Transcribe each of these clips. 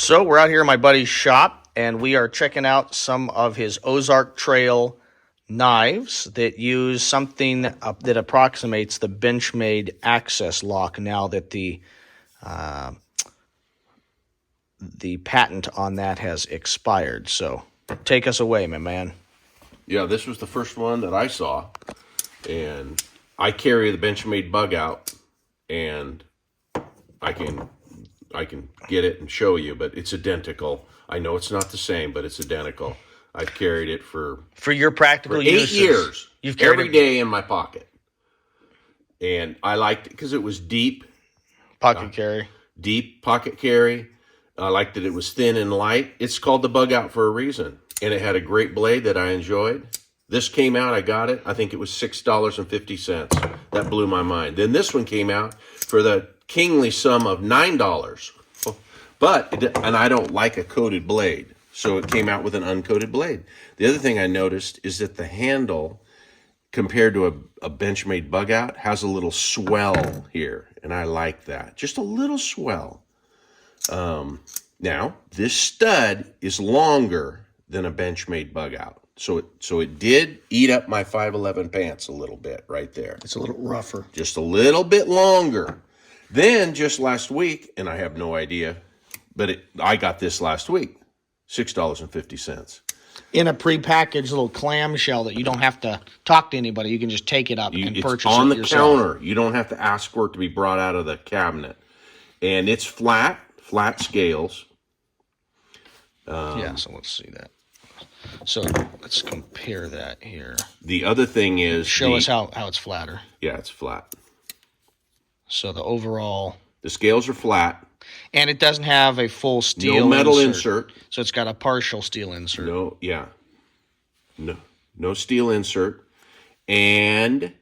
So we're out here in my buddy's shop, and we are checking out some of his Ozark Trail knives that use something that approximates the Benchmade access lock now that the patent on that has expired. So take us away, my man. Yeah, this was the first one that I saw, and I carry the Benchmade bug out, and I can get it and show you, but it's identical. I know it's not the same, but it's identical. I've carried it for your practical uses. 8 years. You've carried every day in my pocket, and I liked it because it was deep pocket carry. Deep pocket carry. I liked that it was thin and light. It's called the bug out for a reason, and it had a great blade that I enjoyed. This came out, I got it. I think it was $6.50. That blew my mind. Then this one came out for the kingly sum of $9. And I don't like a coated blade, so it came out with an uncoated blade. The other thing I noticed is that the handle, compared to a Benchmade bug out, has a little swell here, and I like that. Just a little swell. Now, this stud is longer than a Benchmade bug out. So it did eat up my 511 pants a little bit right there. It's a little rougher. Just a little bit longer. Then just last week, and I have no idea, but I got this last week, $6.50. In a prepackaged little clamshell that you don't have to talk to anybody. You can just take it up and purchase it yourself. It's on the counter. You don't have to ask for it to be brought out of the cabinet. And it's flat scales. Yeah, so let's see that. So let's compare that here. The other thing is... Show us how it's flatter. Yeah, it's flat. So the overall... The scales are flat. And it doesn't have a full steel No metal insert. So it's got a partial steel insert. No steel insert. And...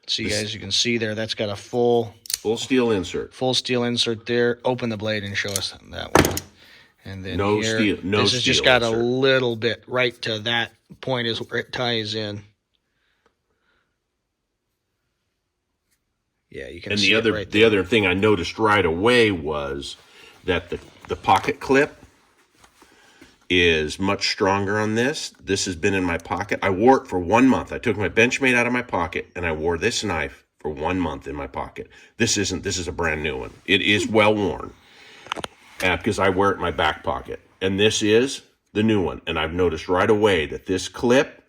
See, guys, you can see there, that's got a full steel insert. Full steel insert there. Open the blade and show us that one. And then this has just got insert. A little bit right to that point is where it ties in. Yeah, you can see it right there. The other thing I noticed right away was that the pocket clip is much stronger on this. This has been in my pocket. I wore it for 1 month. I took my Benchmade out of my pocket, and I wore this knife for 1 month in my pocket. This is a brand new one. It is well worn. Because I wear it in my back pocket. And this is the new one. And I've noticed right away that this clip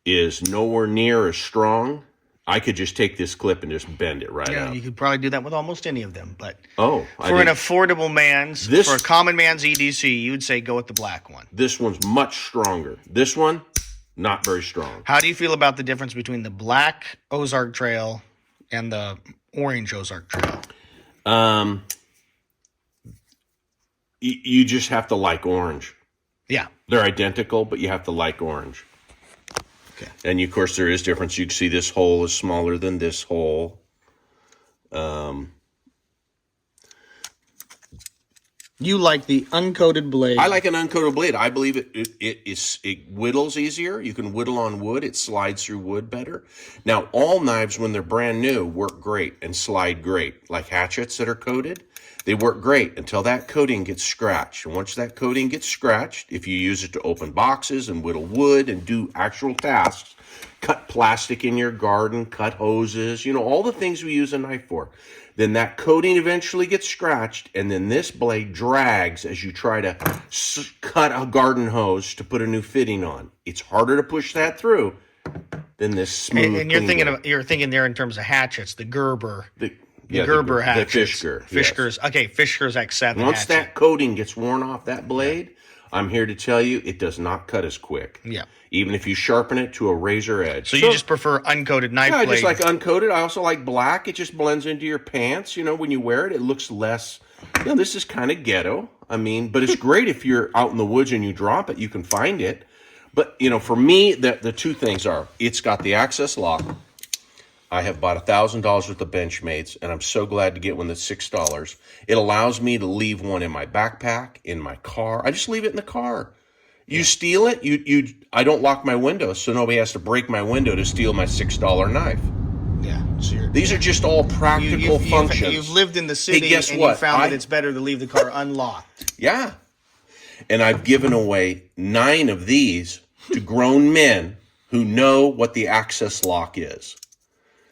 is nowhere near as strong. I could just take this clip and just bend it right out. Yeah, you could probably do that with almost any of them. But for an affordable for a common man's EDC, you would say go with the black one. This one's much stronger. This one, not very strong. How do you feel about the difference between the black Ozark Trail and the orange Ozark Trail? You just have to like orange. Yeah. They're identical, but you have to like orange. Okay. And, of course, there is difference. You can see this hole is smaller than this hole. You like the uncoated blade. I like an uncoated blade. I believe it whittles easier. You can whittle on wood. It slides through wood better. Now, all knives, when they're brand new, work great and slide great. Like hatchets that are coated, they work great until that coating gets scratched. And once that coating gets scratched, if you use it to open boxes and whittle wood and do actual tasks, cut plastic in your garden, cut hoses, all the things we use a knife for, then that coating eventually gets scratched, and then this blade drags as you try to cut a garden hose to put a new fitting on. It's harder to push that through than this smooth. And you're thinking there in terms of hatchets, the Gerber. The Gerber hatchets. The Fischger. Fischger's. Yes. Okay, Fischger's X7 Once hatchet. that coating gets worn off that blade, I'm here to tell you it does not cut as quick. Yeah. Even if you sharpen it to a razor edge. So you just prefer uncoated knife blade? Yeah, I just like uncoated. I also like black. It just blends into your pants. When you wear it, it looks less... this is kind of ghetto. But it's great if you're out in the woods and you drop it. You can find it. But, for me, the two things are, it's got the access lock. I have bought $1,000 worth of Benchmades, and I'm so glad to get one that's $6. It allows me to leave one in my backpack, in my car. I just leave it in the car. You steal it, I don't lock my windows, so nobody has to break my window to steal my $6 knife. Yeah. So These are just all practical functions. You've lived in the city, guess and what? you found that it's better to leave the car unlocked. Yeah. And I've given away 9 of these to grown men who know what the access lock is.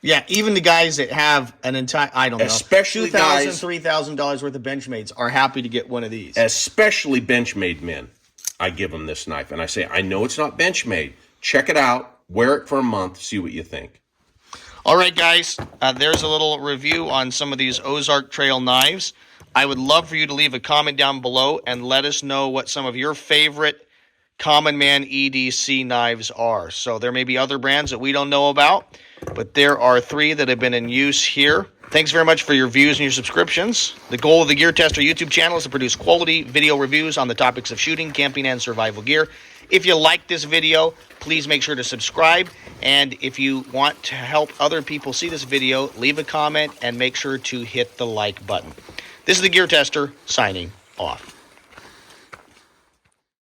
Yeah, even the guys that have an entire, I don't know, Especially $2,000, guys- $3,000 worth of Benchmades are happy to get one of these. Especially Benchmade men. I give them this knife and I say, I know it's not Benchmade. Check it out, wear it for a month, see what you think. All right, guys, there's a little review on some of these Ozark Trail knives. I would love for you to leave a comment down below and let us know what some of your favorite Common Man EDC knives are. So there may be other brands that we don't know about, but there are 3 that have been in use here. Thanks very much for your views and your subscriptions. The goal of the Gear Tester YouTube channel is to produce quality video reviews on the topics of shooting, camping, and survival gear. If you like this video, please make sure to subscribe. And if you want to help other people see this video, leave a comment and make sure to hit the like button. This is the Gear Tester signing off.